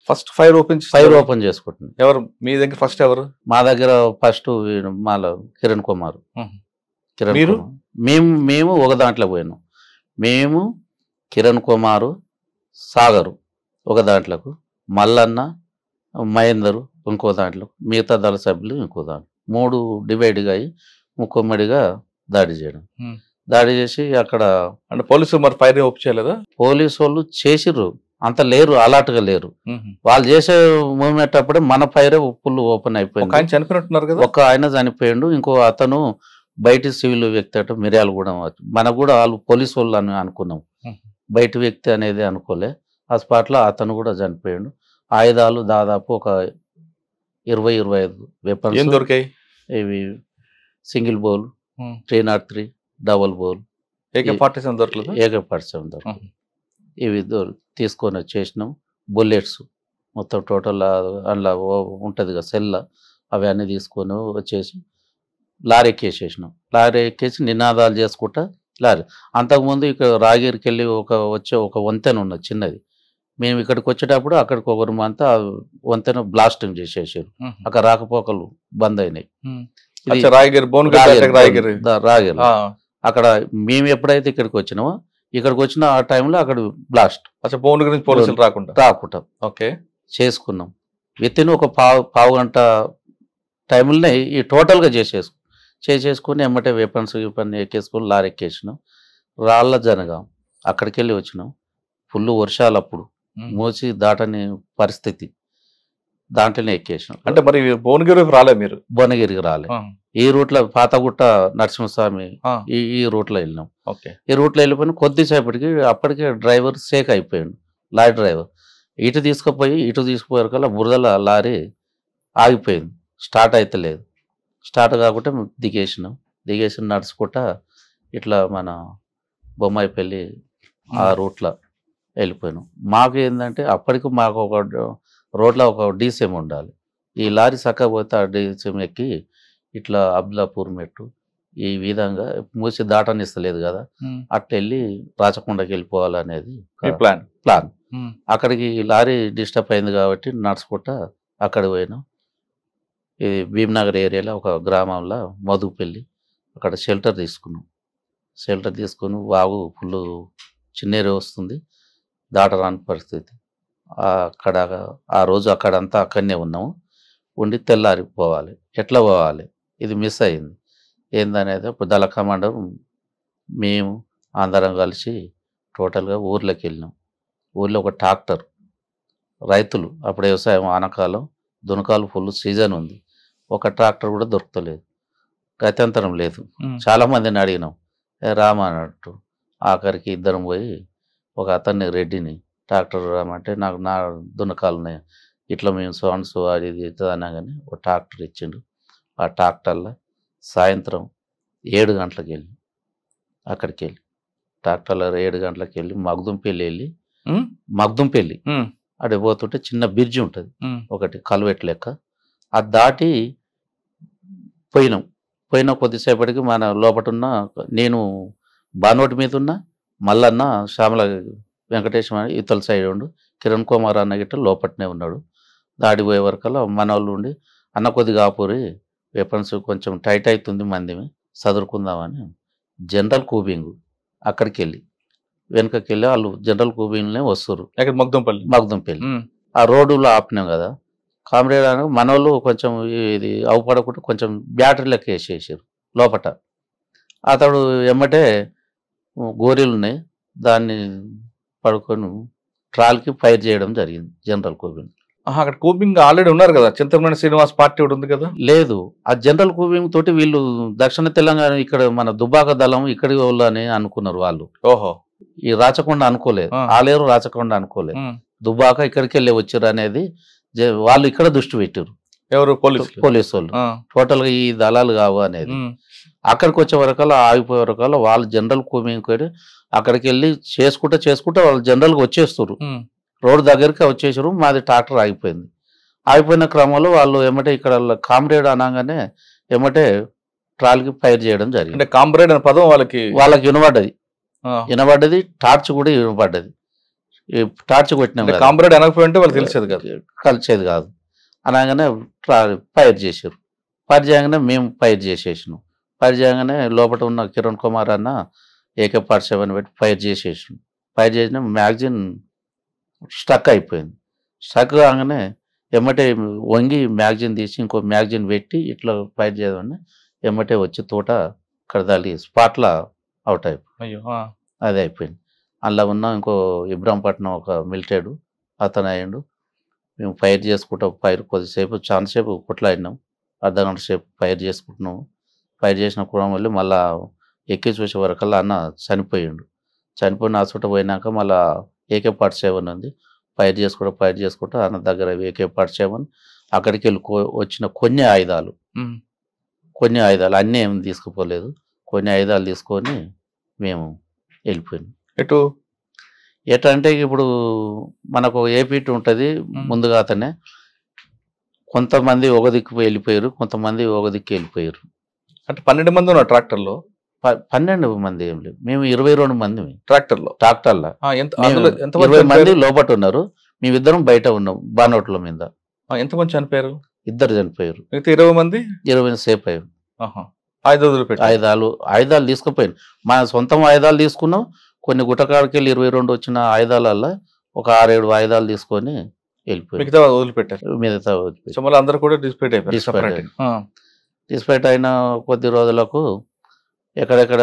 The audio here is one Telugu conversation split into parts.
ఫస్ట్ ఫైర్ ఓపెన్ చేసుకుంటున్నాం. ఎవరు మీ దగ్గర ఫస్ట్? ఎవరు మా దగ్గర ఫస్ట్ మాలో కిరణ్ కుమార్. మేము ఒక దాంట్లో పోయినాం. మేము కిరణ్ కుమారు, సాగరు ఒక దాంట్లోకు, మల్లన్న, మహేందరు ఇంకో దాంట్లో, మిగతా దళ సభ్యులు ఇంకో దాంట్లో, 3 డివైడ్గా అయ్యి ముక్కమ్మడిగా దాడి చేయడం. దాడి చేసి అక్కడ అంటే పోలీసు మరి ఫైర్ ఓపెన్ చేయలేదా? పోలీసు వాళ్ళు చేసిర్రు, అంత లేరు, అలర్ట్గా లేరు. వాళ్ళు చేసే మూమెంట్ అప్పుడే మన ఫైరే ఫుల్ ఓపెన్ అయిపోయింది. చనిపోయినట్టున్నారు కదా? ఒక ఆయన చనిపోయిండు, ఇంకో అతను బయట సివిల్ వ్యక్తి అట, మిర్యాల కూడా మనకు కూడా వాళ్ళు పోలీసు వాళ్ళు అని అనుకున్నాం, బయట వ్యక్తి అనేది అనుకోలే. ఆ స్పాట్లో అతను కూడా చనిపోయాడు. ఆయుధాలు దాదాపు ఒక 20-25 వెపన్స్ ఏం దొరికాయి. ఇవి single bowl, 303 double bowl, AK-47 దొరకలేదు. AK-47 దొరకలేదు. ఇవి తీసుకొని వచ్చేసినాం. బుల్లెట్స్ మొత్తం టోటల్ అందులో ఉంటుంది కదా సెల్ల, అవి అన్నీ తీసుకొని వచ్చేసి లారీ ఎక్కేసేసినాం. లారీ ఎక్కేసి నినాదాలు చేసుకుంటా లారీ. అంతకుముందు ఇక్కడ రాగిరికి వెళ్ళి ఒక వంతెన ఉన్నది చిన్నది. మేము ఇక్కడికి వచ్చేటప్పుడు అక్కడికి ఒకరు అంతా వంతెన బ్లాస్టింగ్ చేసేసారు. అక్కడ రాకపోకలు బంద్ అయినాయి. రాగిరి అక్కడ మేము ఎప్పుడైతే ఇక్కడికి వచ్చినామో, ఇక్కడికి వచ్చిన ఆ టైంలో అక్కడ బ్లాస్ట్. పోలీసులు రాకుండా ఓకే చేసుకున్నాం. వితిన్ ఒక పావు గంట టైంలోనే ఈ టోటల్గా చేసేసుకుని ఎమ్మటే వెపన్స్ ఎక్కేసుకుని లారీ ఎక్కేసినాం. రాళ్ళ జనగాం అక్కడికి వెళ్ళి వచ్చినాం. ఫుల్ వర్షాలు, అప్పుడు మోసి దాటని పరిస్థితి, దాంట్లోనే ఎక్కేసినాం. అంటే మరి భువనగిరికి రాలే మీరు? భువనగిరికి రాలే. ఈ రూట్లో పాతగుట్ట నరసింహస్వామి ఈ రూట్లో వెళ్ళినాం. ఈ రూట్లో వెళ్ళిపోయిన కొద్దిసేపటికి అప్పటికే డ్రైవర్ సేక్ అయిపోయాడు. లారీ డ్రైవర్ ఇటు తీసుకుపోయారు కల్లా బురదల లారీ ఆగిపోయింది, స్టార్ట్ అయితే లేదు. స్టార్ట్ కాకుండా దిగేసి నడుచుకుంటా ఇట్లా మన బొమ్మాయిపల్లి ఆ రూట్లో వెళ్ళిపోయినాం. మాకు ఏంటంటే అప్పటికి మాకు ఒక రోడ్లో ఒక డీసీఎం ఉండాలి. ఈ లారీ చక్కగా పోతే ఆ డీసీఎం ఎక్కి ఇట్లా అబ్దుల్లాపూర్ మెట్టు ఈ విధంగా మూసి దాటనిస్తలేదు కదా, అట్లా వెళ్ళి రాచకొండకి వెళ్ళిపోవాలనేది ప్లాన్. అక్కడికి లారీ డిస్టర్బ్ అయింది కాబట్టి నడుచుకుంటా అక్కడికి పోయినాం. ఇది భీమ్నగర్ ఏరియాలో ఒక గ్రామంలో మధుపల్లి, అక్కడ షెల్టర్ తీసుకుని వాగు ఫుల్ చిన్నేరు వస్తుంది, దాటరాని పరిస్థితి. అక్కడ ఆ రోజు అక్కడంతా అక్కడనే ఉన్నాము. ఉండి తెల్లారిపోవాలి, ఎట్లా పోవాలి, ఇది మిస్ అయింది. ఏందనేది ఇప్పుడు దళ కమాండర్ మేము అందరం కలిసి టోటల్గా ఊర్లోకి వెళ్ళినాం. ఊర్లో ఒక ట్రాక్టర్, రైతులు అప్పుడు వ్యవసాయం ఆనకాలం, దునకాలు ఫుల్ సీజన్ ఉంది, ఒక ట్రాక్టర్ కూడా దొరకలేదు, గత్యంతరం లేదు. చాలామందిని అడిగినాం, రామన్నట్టు. ఆఖరికి ఇద్దరం పోయి ఒక అతన్ని రెడ్డిని ట్రాక్టర్ రామంటే, నాకు నా దునకాలు ఉన్నాయి, ఇట్లా మేము సోన్స్ అది ఇది అన్నా కానీ ఒక ట్రాక్టర్ ఇచ్చిండు. ఆ ట్రాక్టర్లో సాయంత్రం 7 గంటలకు వెళ్ళి అక్కడికి వెళ్ళి ట్రాక్టర్లో 7 గంటలకు వెళ్ళి మగ్దుంపల్లి అటు పోతుంటే చిన్న బ్రిడ్జి ఉంటుంది ఒకటి, కల్వెట్ లెక్క, అది దాటి పోయిన కొద్దిసేపటికి మన లోపటున్న నేను బానోటి మీద ఉన్న మల్లన్న, శ్యామల వెంకటేశ్వర ఇతల సైడ్ ఉండు, కిరణ్ కుమార్ అన్న గిట్ట లోపట్నే ఉన్నాడు. దాడిపోయే వరకల్లా మన వాళ్ళు ఉండి, అన్న కొద్దిగా ఆపూరి, వెపన్స్ కొంచెం టైట్ అవుతుంది, మందిమి చదువుకుందామని జనరల్ కూబింగ్ అక్కడికి వెళ్ళి వెనకకి వెళ్ళి వాళ్ళు జనరల్ కూబింగ్లోనే వస్తారు. మగ్దుంపల్లి ఆ రోడ్డులో ఆపినాం కదా, కామ్రేడ్ అని మన వాళ్ళు కొంచెం ఇది అవపడకుండా కొంచెం బ్యాటరీ లెక్క వేసేసారు లోపట. అతడు ఎమ్మటే గోరీలు ఉన్నాయి, దాన్ని పడుకొని ట్రాల్కి ఫైర్ చేయడం జరిగింది జనరల్ కూబింగ్. అక్కడ కూబింగ్ ఆల్రెడీ ఉన్నారు కదా, చింతమనేని శ్రీనివాస్ పార్టీ ఒకటి ఉంది కదా. లేదు, ఆ జనరల్ కూబింగ్ తోటి వీళ్ళు దక్షిణ తెలంగాణ ఇక్కడ మన దుబ్బాక దళం ఇక్కడి వాళ్ళు అని అనుకున్నారు వాళ్ళు. ఓహో, ఈ రాచకొండ అనుకోలేదు, ఆలేరు రాచకొండ అనుకోలేదు, దుబ్బాక ఇక్కడికి వెళ్ళి వచ్చారు అనేది వాళ్ళు ఇక్కడ దృష్టి పెట్టారు. ఎవరు? పోలీసు వాళ్ళు. టోటల్ గా ఈ దళాలు కావు అనేది. అక్కడికి వచ్చే వరకల్లా ఆగిపోయే వరకల్లా వాళ్ళు జనరల్ కూబింగ్ అక్కడికి వెళ్ళి చేసుకుంటా వాళ్ళు జనరల్గా వచ్చేస్తారు, రోడ్డు దగ్గరికి వచ్చేసారు. మాది ట్రాక్టర్ ఆగిపోయింది. ఆగిపోయిన క్రమంలో వాళ్ళు ఏమంటే ఇక్కడ కామ్రేడ్ అనగానే ఏమంటే ట్రాల్కి ఫైర్ చేయడం జరిగింది. అంటే కామ్రేడ్ అనే పదం వాళ్ళకి వినబడ్డది, టార్చ్ కూడా వినబడ్డది. టార్చ్ కొట్టినాం కదా, కాంబ్రేడ్ అనకపోయింటే వాళ్ళు తెలిసేది కదా. కలిసేది కాదు. అనగానే ఫైర్ చేసారు. ఫైర్ చేయగానే మేము ఫైర్ చేసేసినాం. ఫైర్ చేయగానే లోపల ఉన్న కిరణ్ కుమార్ అన్న AK-47 పెట్టి ఫైర్ చేసేసినాం. ఫైర్ చేసిన మ్యాగజిన్ స్టక్ అయిపోయింది. స్టక్ కాగానే ఎమ్మటే వంగి మ్యాగజిన్ తీసి ఇంకో మ్యాగజిన్ పెట్టి ఇట్లా ఫైర్ చేయమని ఎమ్మటే వచ్చి తోట కడదాలి స్పాట్లో అవుట్ అయిపోయింది. అయ్యో, అది అయిపోయింది. అందులో ఉన్న ఇంకో ఇబ్రాంపట్నం ఒక మిలిటరీ అతను అయ్యిండు. మేము ఫైర్ చేసుకుంటాం. ఫైర్ కొద్దిసేపు చాలాసేపు కొట్లాడినాం. అర్ధగంట సేపు ఫైర్ చేసుకుంటున్నాము. ఫైర్ చేసిన కూడా మళ్ళీ మళ్ళీ ఎక్కి చూసే వరకల్లా అన్న చనిపోయిండు. చనిపోయిన ఆ చుట్ట పోయినాక మళ్ళీ AK-47 ఉంది. ఫైర్ చేసుకుంటూ అన్న దగ్గర AK-47 అక్కడికి వెళ్ళి వచ్చిన కొన్ని ఆయుధాలు అన్నీ ఏమి తీసుకుపోలేదు. కొన్ని ఆయుధాలు తీసుకొని మేము వెళ్ళిపోయినాం. ఎట్లా అంటే ఇప్పుడు మనకు APT ఉంటుంది ముందుగా. అతనే కొంతమంది ఒక దిక్కు వెళ్ళిపోయారు, కొంతమంది ఒక దిక్కు వెళ్ళిపోయారు. అంటే 12 మంది ఉన్నారు ట్రాక్టర్లో. 12 మంది ఏం లేదు, మేము 22 మంది ట్రాక్టర్లో. 20 మంది లోపల ఉన్నారు, మేమిద్దరం బయట ఉన్నాం బానోట్ల మీద. ఎంతమంది చనిపోయారు? 2 చనిపోయారు. 20 మంది 20 సేఫ్ అయ్యారు. ఆయుధాలు తీసుకుపోయాను. మా సొంతం ఆయుధాలు తీసుకున్నాం. కొన్ని గుట్టకాడికి వెళ్ళి 22 వచ్చిన ఆయుధాలల్లో ఒక 6-7 ఆయుధాలు తీసుకొని వెళ్ళిపోయారు. మిగతా వదిలిపెట్టారు. అందరూ కూడా డిస్పైట్ అయిన కొద్ది రోజులకు ఎక్కడెక్కడ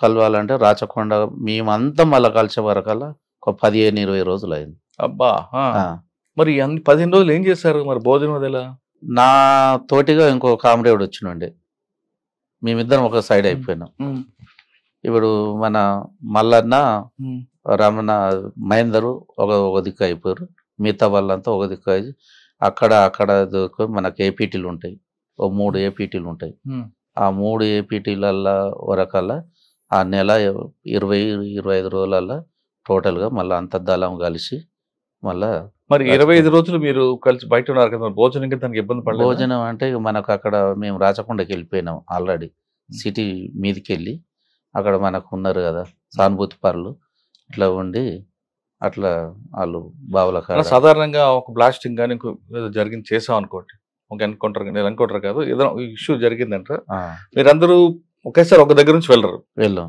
కలవాలంటే రాచకొండ మేమంతా మళ్ళీ కలిసే వరకల్లా ఒక 15-20 రోజులు అయింది. అబ్బా, మరి 15 రోజులు ఏం చేశారు? మరి భోజనం అదేలా? నా తోటిగా ఇంకో కామ్రేడ్ వచ్చినండి, మేమిద్దరం ఒక సైడ్ అయిపోయినాం. ఇప్పుడు మన మల్లన్న, రమణ, మహేందరు ఒక దిక్కు అయిపోయారు. మిగతా వాళ్ళంతా ఒక దిక్కు అయ్యి అక్కడ మనకు APTలు ఉంటాయి. 3 APTలు ఉంటాయి. ఆ 3 APTలల్లో వరకల్లా ఆ నెల 20-25 రోజులల్లో టోటల్గా మళ్ళీ అంత దళం కలిసి మళ్ళా. మరి 25 రోజులు మీరు కలిసి బయట ఉన్నారు కదా, భోజనం దానికి ఇబ్బంది పడలేదు? భోజనం అంటే మనకు అక్కడ మేము రాచకొండకి వెళ్ళిపోయినాం ఆల్రెడీ. సిటీ మీదకి వెళ్ళి అక్కడ మనకు ఉన్నారు కదా సానుభూతి పరులు, ఇట్లా ఉండి అట్లా వాళ్ళు బావుల సాధారణంగా ఒక బ్లాస్టింగ్ కానీ జరిగింది చేసాం అనుకోండి, ఒక ఎన్కౌంటర్ కాదు, ఏదైనా ఇష్యూ జరిగిందంట, మీరందరూ ఒకేసారి ఒక దగ్గర నుంచి వెళ్ళాం.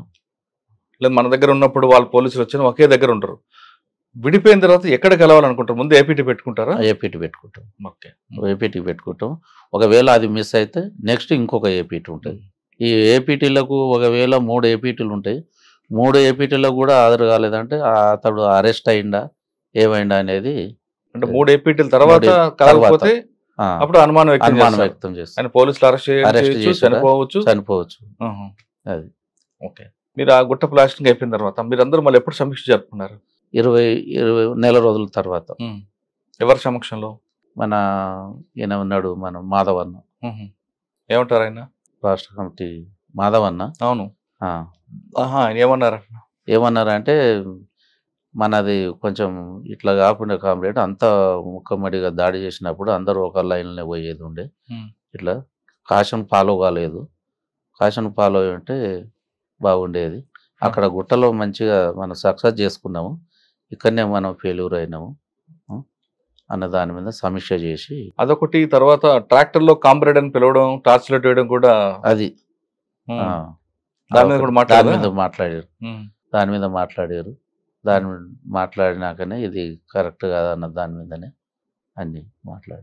లేదు మన దగ్గర ఉన్నప్పుడు వాళ్ళు పోలీసులు వచ్చిన ఒకే దగ్గర ఉంటారు. విడిపోయిన తర్వాత ఎక్కడ కలవాలనుకుంటారు? ముందు APT పెట్టుకుంటారా? APT పెట్టుకుంటాం. ఓకే, APT పెట్టుకుంటాం. ఒకవేళ అది మిస్ అయితే నెక్స్ట్ ఇంకొక APT ఉంటుంది. ఈ APTలకు ఒకవేళ 3 APTలు ఉంటాయి. 3 APTలకు కూడా హాజరు కాలేదంటే అతడు అరెస్ట్ అయిందా ఏమైందా అనేది. అంటే 3 APTల తర్వాత కలవకపోతే అప్పుడు అనుమానం వ్యక్తం చేస్తారు. పోలీసులు అరెస్ట్ చేసి చనిపోవచ్చు. అది ఓకే. మీరు ఆ గుట్ట ప్లాస్టింగ్ అయిపోయిన తర్వాత మీరందరూ మళ్ళీ ఎప్పుడు సమీక్ష జరుపుకున్నారు? 20 నెల రోజుల తర్వాత. ఎవరి సమక్షంలో? మన ఈయన ఉన్నాడు, మన మాధవన్న. ఏమంటారు ఆయన? రాష్ట్ర కమిటీ మాధవన్న. అవును. ఆయన ఏమన్నారంటే మనది కొంచెం ఇట్లా కాకుండా కామ్రేడ్ అంతా ముక్కమ్మడిగా దాడి చేసినప్పుడు అందరూ ఒక లైన్లోనే పోయేది ఉండే, ఇట్లా కాషన్ ఫాలో కాలేదు. కాషన్ ఫాలో అంటే బాగుండేది. అక్కడ గుట్టలో మంచిగా మనం సక్సెస్ చేసుకున్నాము, ఇక్కడనే మనం ఫెయిల్యూర్ అయినాము అన్న దాని మీద సమీక్ష చేసి అదొకటి. తర్వాత ట్రాక్టర్లో కామ్రేడ్ అని పిలవడం, టార్చ్ లైట్ వేయడం కూడా అది దాని మీద మాట్లాడారు. దాని మాట్లాడినాకనే ఇది కరెక్ట్ కాదన్న దాని మీదనే అన్ని మాట్లాడారు.